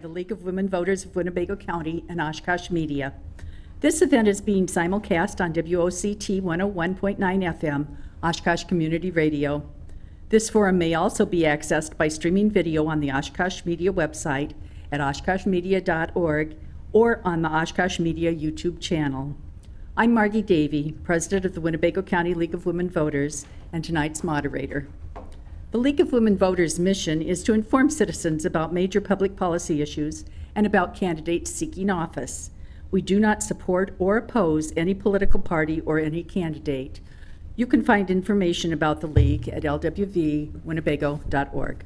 the League of Women Voters of Winnebago County and Oshkosh Media. This event is being simulcast on WOCT 101.9 FM, Oshkosh Community Radio. This forum may also be accessed by streaming video on the Oshkosh Media website at oshkoshmedia.org or on the Oshkosh Media YouTube channel. I'm Margie Davey, President of the Winnebago County League of Women Voters, and tonight's moderator. The League of Women Voters' mission is to inform citizens about major public policy issues and about candidates seeking office. We do not support or oppose any political party or any candidate. You can find information about the League at lwwinnebago.org.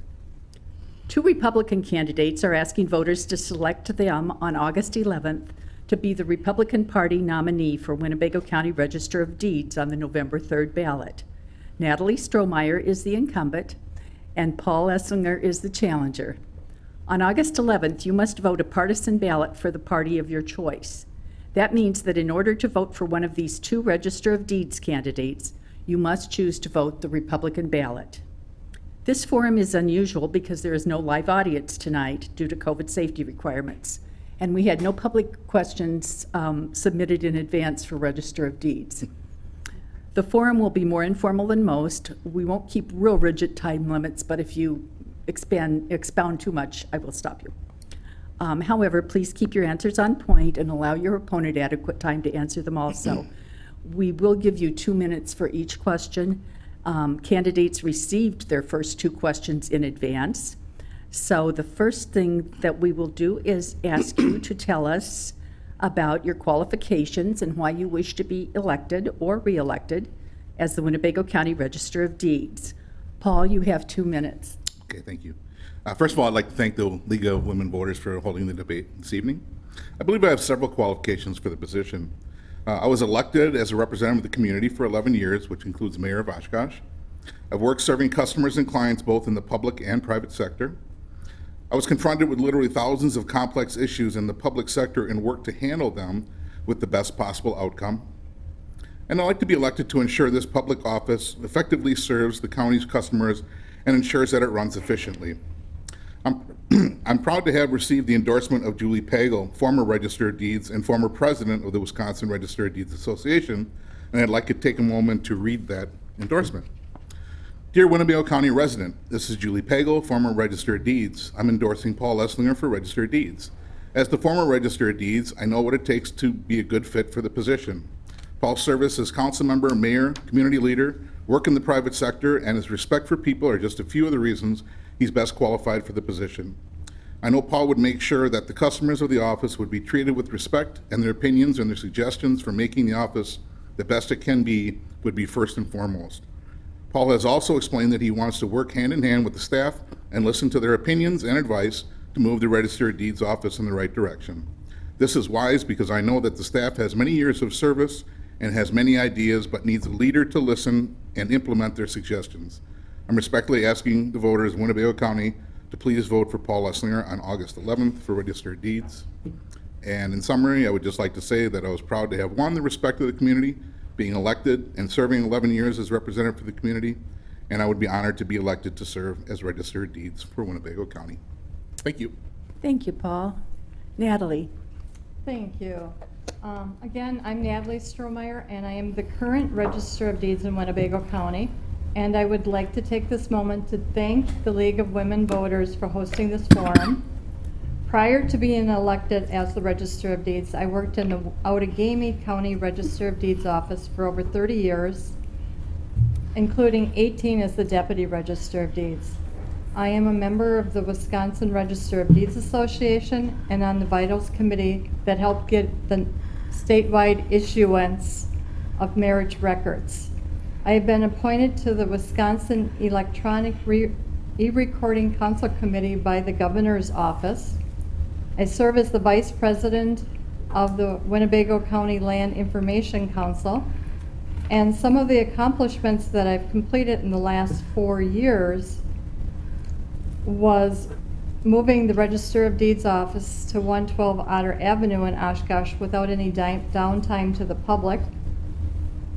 Two Republican candidates are asking voters to select them on August 11th to be the Republican Party nominee for Winnebago County Register of Deeds on the November 3rd ballot. Natalie Strohmeyer is the incumbent, and Paul Esslinger is the challenger. On August 11th, you must vote a partisan ballot for the party of your choice. That means that in order to vote for one of these two Register of Deeds candidates, you must choose to vote the Republican ballot. This forum is unusual because there is no live audience tonight due to COVID safety requirements, and we had no public questions submitted in advance for Register of Deeds. The forum will be more informal than most. We won't keep real rigid time limits, but if you expound too much, I will stop you. However, please keep your answers on point and allow your opponent adequate time to answer them also. We will give you 2 minutes for each question. Candidates received their first two questions in advance. So the first thing that we will do is ask you to tell us about your qualifications and why you wish to be elected or re-elected as the Winnebago County Register of Deeds. Paul, you have 2 minutes. Okay, thank you. First of all, I'd like to thank the League of Women Voters for holding the debate this evening. I believe I have several qualifications for the position. I was elected as a representative of the community for 11 years, which includes mayor of Oshkosh. I've worked serving customers and clients both in the public and private sector. I was confronted with literally thousands of complex issues in the public sector and worked to handle them with the best possible outcome. And I'd like to be elected to ensure this public office effectively serves the county's customers and ensures that it runs efficiently. I'm proud to have received the endorsement of Julie Pagel, former Register of Deeds and former president of the Wisconsin Register of Deeds Association, and I'd like to take a moment to read that endorsement. Dear Winnebago County resident, this is Julie Pagel, former Register of Deeds. I'm endorsing Paul Esslinger for Register of Deeds. As the former Register of Deeds, I know what it takes to be a good fit for the position. Paul's service as council member, mayor, community leader, work in the private sector, and his respect for people are just a few of the reasons he's best qualified for the position. I know Paul would make sure that the customers of the office would be treated with respect, and their opinions and their suggestions for making the office the best it can be would be first and foremost. Paul has also explained that he wants to work hand in hand with the staff and listen to their opinions and advice to move the Register of Deeds office in the right direction. This is wise because I know that the staff has many years of service and has many ideas, but needs a leader to listen and implement their suggestions. I'm respectfully asking the voters of Winnebago County to please vote for Paul Esslinger on August 11th for Register of Deeds. And in summary, I would just like to say that I was proud to have won the respect of the community, being elected and serving 11 years as representative for the community, and I would be honored to be elected to serve as Register of Deeds for Winnebago County. Thank you. Thank you, Paul. Natalie. Thank you. Again, I'm Natalie Strohmeyer, and I am the current Register of Deeds in Winnebago County. And I would like to take this moment to thank the League of Women Voters for hosting this forum. Prior to being elected as the Register of Deeds, I worked in the Outagamie County Register of Deeds office for over 30 years, including 18 as the Deputy Register of Deeds. I am a member of the Wisconsin Register of Deeds Association and on the Vitals Committee that helped get the statewide issuance of marriage records. I have been appointed to the Wisconsin Electronic E-Recording Council Committee by the Governor's Office. I serve as the Vice President of the Winnebago County Land Information Council, and some of the accomplishments that I've completed in the last 4 years was moving the Register of Deeds office to 112 Otter Avenue in Oshkosh without any downtime to the public.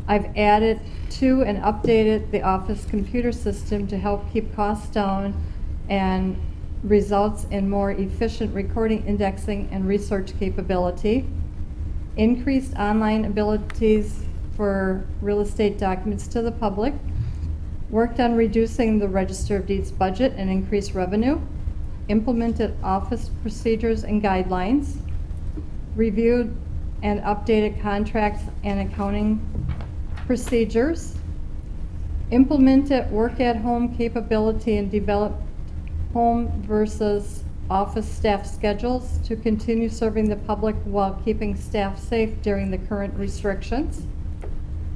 I've added to and updated the office computer system to help keep costs down and results in more efficient recording, indexing, and research capability. Increased online abilities for real estate documents to the public. Worked on reducing the Register of Deeds budget and increased revenue. Implemented office procedures and guidelines. Reviewed and updated contracts and accounting procedures. Implemented work-at-home capability and developed home versus office staff schedules to continue serving the public while keeping staff safe during the current restrictions.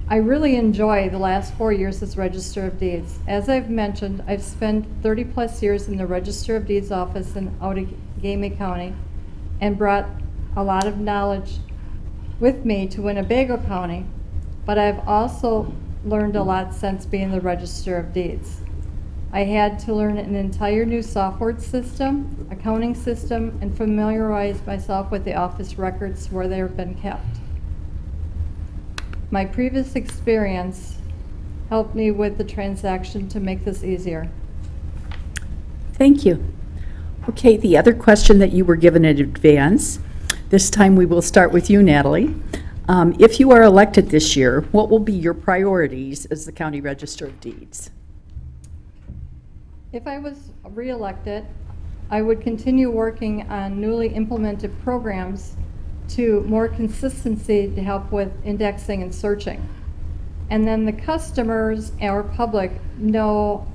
I really enjoy the last 4 years as Register of Deeds. As I've mentioned, I've spent 30+ years in the Register of Deeds office in Outagamie County and brought a lot of knowledge with me to Winnebago County, but I've also learned a lot since being the Register of Deeds. I had to learn an entire new software system, accounting system, and familiarize myself with the office records where they have been kept. My previous experience helped me with the transaction to make this easier. Thank you. Okay, the other question that you were given in advance, this time we will start with you, Natalie. If you are elected this year, what will be your priorities as the County Register of Deeds? If I was reelected, I would continue working on newly implemented programs to more consistency to help with indexing and searching. And then the customers, our public, know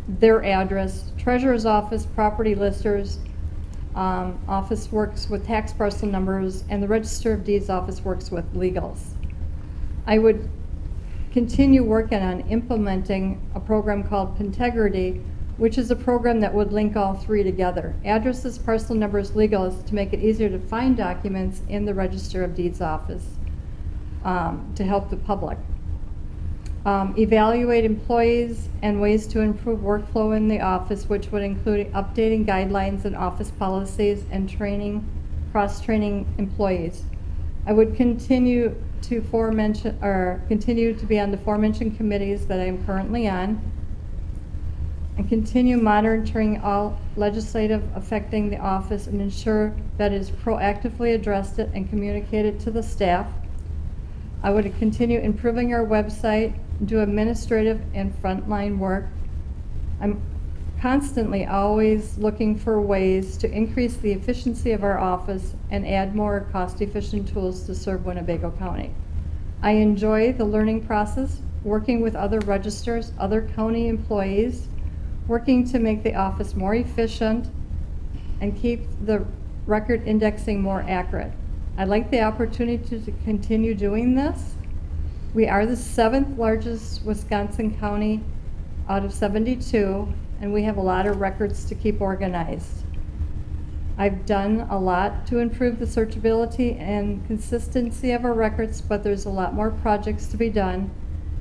their address. Treasurer's office, property listers, office works with tax parcel numbers, and the Register of Deeds office works with legals. I would continue working on implementing a program called Pintegrity, which is a program that would link all three together. Addresses, parcel numbers, legals, to make it easier to find documents in the Register of Deeds office to help the public. Evaluate employees and ways to improve workflow in the office, which would include updating guidelines and office policies and training, cross-training employees. I would continue to continue to be on the aforementioned committees that I am currently on, and continue monitoring all legislative affecting the office and ensure that it is proactively addressed it and communicated to the staff. I would continue improving our website, do administrative and frontline work. I'm constantly always looking for ways to increase the efficiency of our office and add more cost-efficient tools to serve Winnebago County. I enjoy the learning process, working with other registers, other county employees, working to make the office more efficient and keep the record indexing more accurate. I'd like the opportunity to continue doing this. We are the 7th largest Wisconsin county out of 72, and we have a lot of records to keep organized. I've done a lot to improve the searchability and consistency of our records, but there's a lot more projects to be done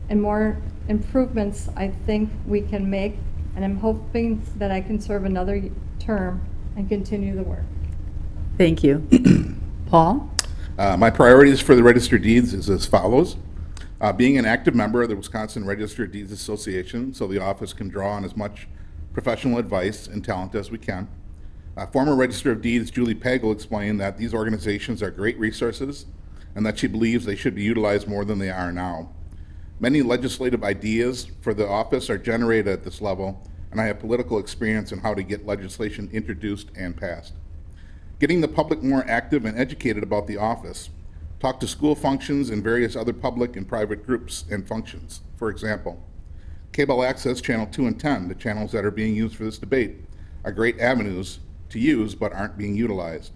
and more improvements I think we can make, and I'm hoping that I can serve another term and continue the work. Thank you. Paul? My priorities for the Register of Deeds is as follows. Being an active member of the Wisconsin Register of Deeds Association, so the office can draw on as much professional advice and talent as we can. Former Register of Deeds Julie Pagel explained that these organizations are great resources and that she believes they should be utilized more than they are now. Many legislative ideas for the office are generated at this level, and I have political experience in how to get legislation introduced and passed. Getting the public more active and educated about the office. Talk to school functions and various other public and private groups and functions. For example, cable access, channel 2 and 10, the channels that are being used for this debate, are great avenues to use but aren't being utilized.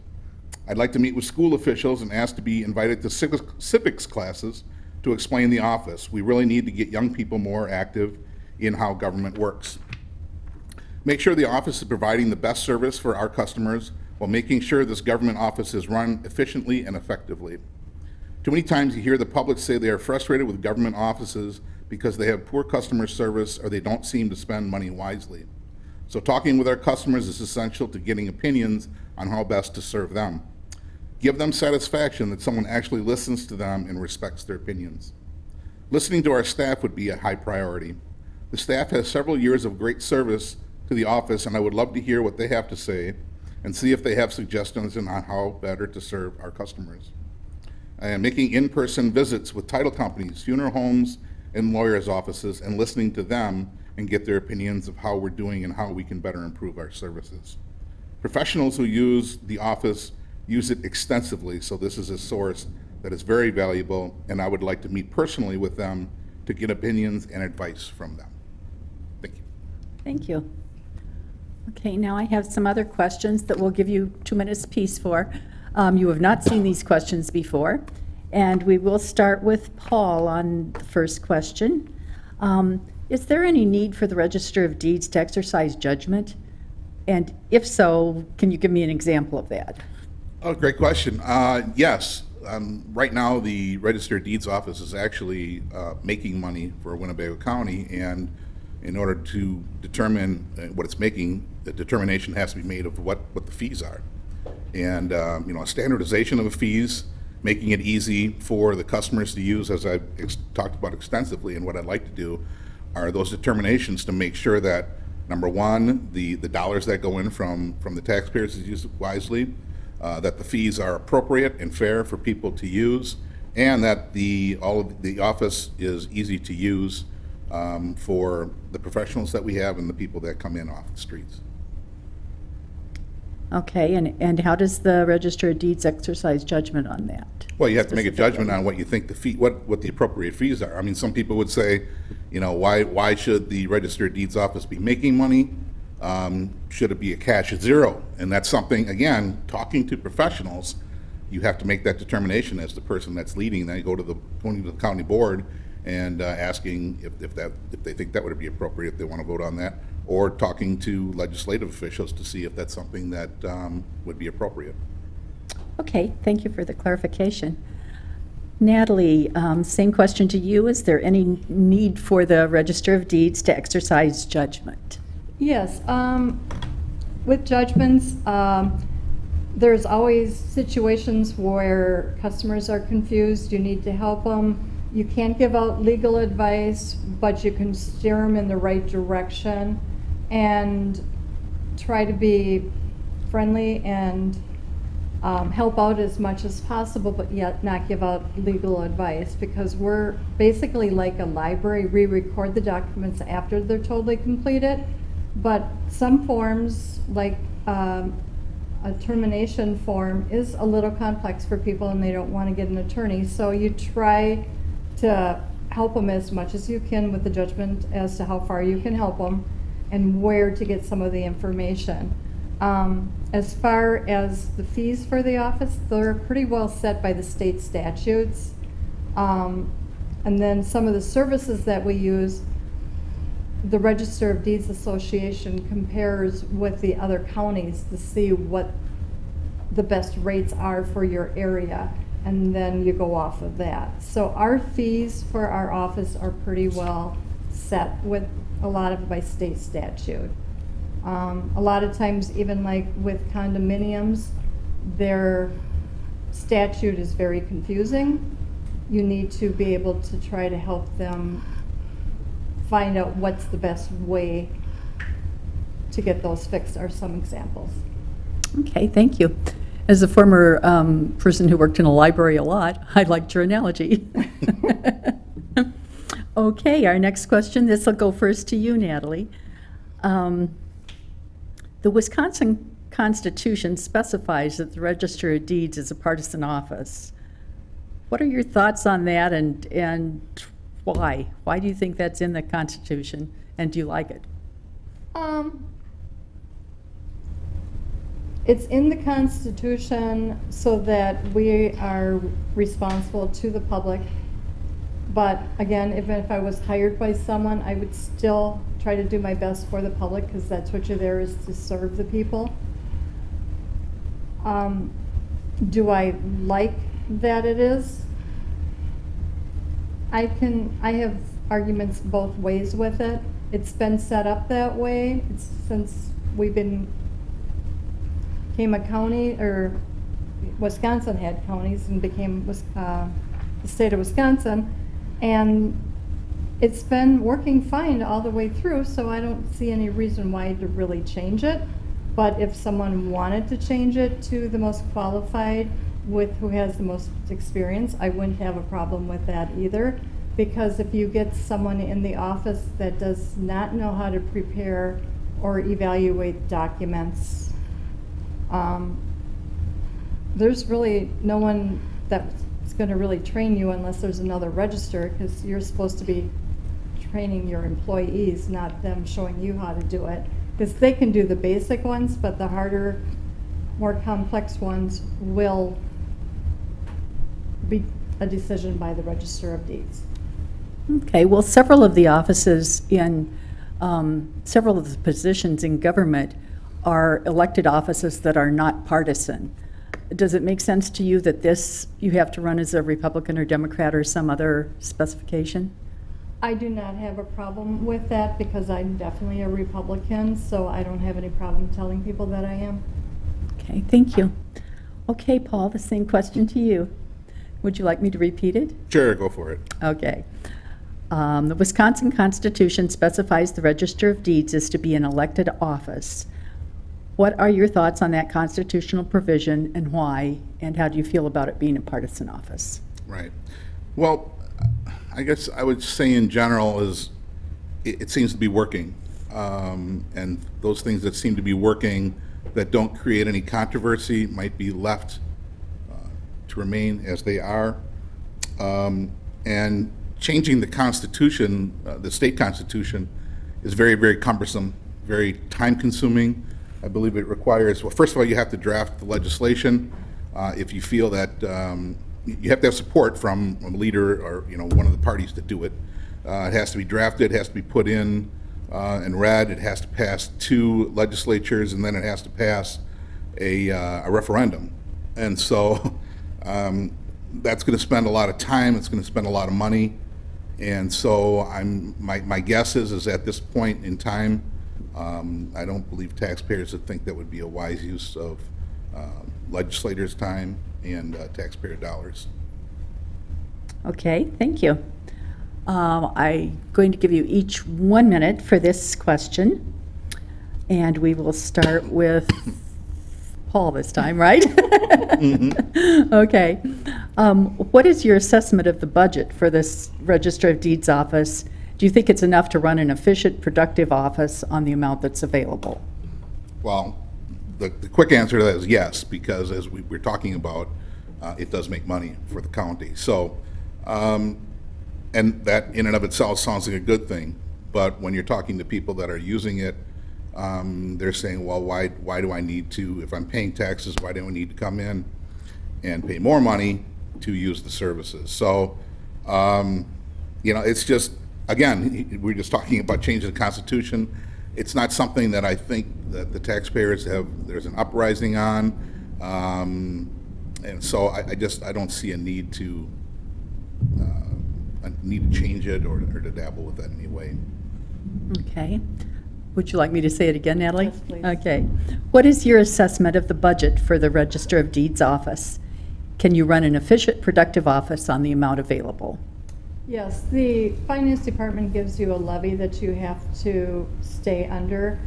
I'd like to meet with school officials and ask to be invited to civics classes to explain the office. We really need to get young people more active in how government works. Make sure the office is providing the best service for our customers while making sure this government office is run efficiently and effectively. Too many times you hear the public say they are frustrated with government offices because they have poor customer service or they don't seem to spend money wisely. So talking with our customers is essential to getting opinions on how best to serve them. Give them satisfaction that someone actually listens to them and respects their opinions. Listening to our staff would be a high priority. The staff has several years of great service to the office, and I would love to hear what they have to say and see if they have suggestions on how better to serve our customers. I am making in-person visits with title companies, funeral homes, and lawyers' offices, and listening to them and get their opinions of how we're doing and how we can better improve our services. Professionals who use the office use it extensively, so this is a source that is very valuable, and I would like to meet personally with them to get opinions and advice from them. Thank you. Thank you. Okay, now I have some other questions that we'll give you 2 minutes apiece for. You have not seen these questions before, and we will start with Paul on the first question. Is there any need for the Register of Deeds to exercise judgment? And if so, can you give me an example of that? Oh, great question. Yes. Right now, the Register of Deeds office is actually making money for Winnebago County, and in order to determine what it's making, the determination has to be made of what the fees are. And, a standardization of the fees, making it easy for the customers to use, as I've talked about extensively, and what I'd like to do are those determinations to make sure that, number one, the dollars that go in from the taxpayers is used wisely, that the fees are appropriate and fair for people to use, and that the office is easy to use for the professionals that we have and the people that come in off the streets. Okay, and how does the Register of Deeds exercise judgment on that? Well, you have to make a specifically? judgment on what you think the fee, what the appropriate fees are. I mean, some people would say, why should the Register of Deeds office be making money? Should it be a cash at zero? And that's something, again, talking to professionals, you have to make that determination as the person that's leading. Then you going to the county board and asking if they think that would be appropriate, if they want to vote on that, or talking to legislative officials to see if that's something that would be appropriate. Okay, thank you for the clarification. Natalie, same question to you. Is there any need for the Register of Deeds to exercise judgment? Yes, with judgments, there's always situations where customers are confused. You need to help them. You can't give out legal advice, but you can steer them in the right direction and try to be friendly and help out as much as possible, but yet not give out legal advice, because we're basically like a library. We record the documents after they're totally completed, but some forms, like a termination form, is a little complex for people and they don't want to get an attorney, so you try to help them as much as you can with the judgment as to how far you can help them and where to get some of the information. As far as the fees for the office, they're pretty well set by the state statutes. And then some of the services that we use, the Register of Deeds Association compares with the other counties to see what the best rates are for your area, and then you go off of that. So our fees for our office are pretty well set, with a lot of it by state statute. A lot of times, even like with condominiums, their statute is very confusing. You need to be able to try to help them find out what's the best way to get those fixed, are some examples. Okay, thank you. As a former person who worked in a library a lot, I liked your analogy. Okay, our next question, this will go first to you, Natalie. The Wisconsin Constitution specifies that the Register of Deeds is a partisan office. What are your thoughts on that, and why? Why do you think that's in the Constitution, and do you like it? It's in the Constitution so that we are responsible to the public. But again, even if I was hired by someone, I would still try to do my best for the public, because that's what you're there, is to serve the people. Do I like that it is? I have arguments both ways with it. It's been set up that way. It's since we became a county, or Wisconsin had counties and became the state of Wisconsin. And it's been working fine all the way through, so I don't see any reason why to really change it. But if someone wanted to change it to the most qualified with who has the most experience, I wouldn't have a problem with that either. Because if you get someone in the office that does not know how to prepare or evaluate documents, there's really no one that's going to really train you unless there's another register, because you're supposed to be training your employees, not them showing you how to do it. Because they can do the basic ones, but the harder, more complex ones will be a decision by the Register of Deeds. Okay, well, several of the offices in, several of the positions in government are elected offices that are not partisan. Does it make sense to you that this, you have to run as a Republican or Democrat or some other specification? I do not have a problem with that because I'm definitely a Republican, so I don't have any problem telling people that I am. Okay, thank you. Okay, Paul, the same question to you. Would you like me to repeat it? Sure, go for it. Okay. The Wisconsin Constitution specifies the Register of Deeds is to be an elected office. What are your thoughts on that constitutional provision and why, and how do you feel about it being a partisan office? Right. Well, I guess I would say in general is it seems to be working. And those things that seem to be working that don't create any controversy might be left to remain as they are. And changing the Constitution, the state Constitution, is very, very cumbersome, very time-consuming. I believe it requires, well, first of all, you have to draft the legislation. If you feel that you have to have support from a leader or, one of the parties to do it. It has to be drafted, it has to be put in and read, it has to pass 2 legislatures, and then it has to pass a referendum. And so that's going to spend a lot of time, it's going to spend a lot of money. And so my guess is at this point in time, I don't believe taxpayers would think that would be a wise use of legislators' time and taxpayer dollars. Okay, thank you. I'm going to give you each 1 minute for this question, and we will start with Paul this time, right? Mm-hmm. Okay. What is your assessment of the budget for this Register of Deeds office? Do you think it's enough to run an efficient, productive office on the amount that's available? Well, the quick answer to that is yes, because as we're talking about, it does make money for the county. So, and that in and of itself sounds like a good thing, but when you're talking to people that are using it, they're saying, well, why do I need to, if I'm paying taxes, why do I need to come in and pay more money to use the services? So, it's just, again, we're just talking about changing the Constitution. It's not something that I think that the taxpayers there's an uprising on. And so I don't see a need to change it or to dabble with that in any way. Okay. Would you like me to say it again, Natalie? Yes, please. Okay. What is your assessment of the budget for the Register of Deeds office? Can you run an efficient, productive office on the amount available? Yes, the Finance Department gives you a levy that you have to stay under,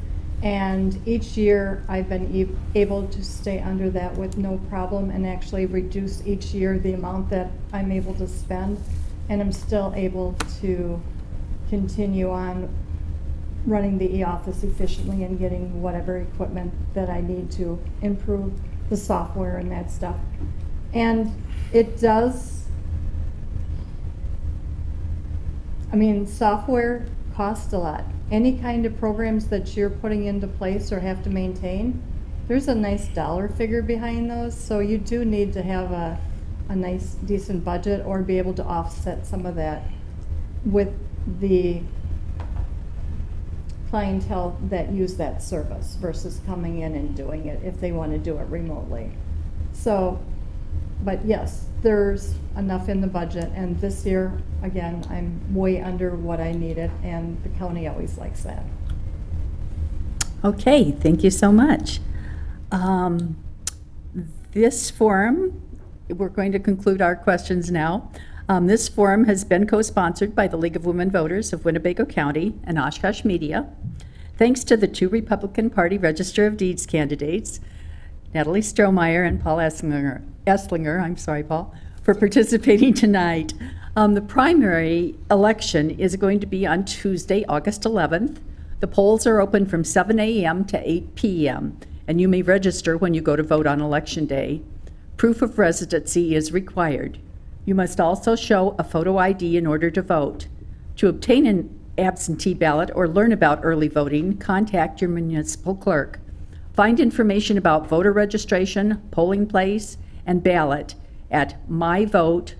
and each year I've been able to stay under that with no problem and actually reduce each year the amount that I'm able to spend, and I'm still able to continue on running the e-office efficiently and getting whatever equipment that I need to improve the software and that stuff. And it does, software costs a lot. Any kind of programs that you're putting into place or have to maintain, there's a nice dollar figure behind those, so you do need to have a nice, decent budget or be able to offset some of that with the clientele that use that service versus coming in and doing it if they want to do it remotely. So, but yes, there's enough in the budget, and this year, again, I'm way under what I needed, and the county always likes that. Okay, thank you so much. This forum, we're going to conclude our questions now. This forum has been co-sponsored by the League of Women Voters of Winnebago County and Oshkosh Media. Thanks to the two Republican Party Register of Deeds candidates, Natalie Strohmeyer and Paul Esslinger, I'm sorry, Paul, for participating tonight. The primary election is going to be on Tuesday, August 11th. The polls are open from 7 a.m. to 8 p.m., and you may register when you go to vote on Election Day. Proof of residency is required. You must also show a photo ID in order to vote. To obtain an absentee ballot or learn about early voting, contact your municipal clerk. Find information about voter registration, polling place, and ballot at myvote.wi.gov.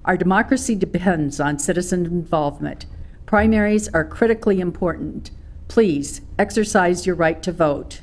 Our democracy depends on citizen involvement. Primaries are critically important. Please exercise your right to vote.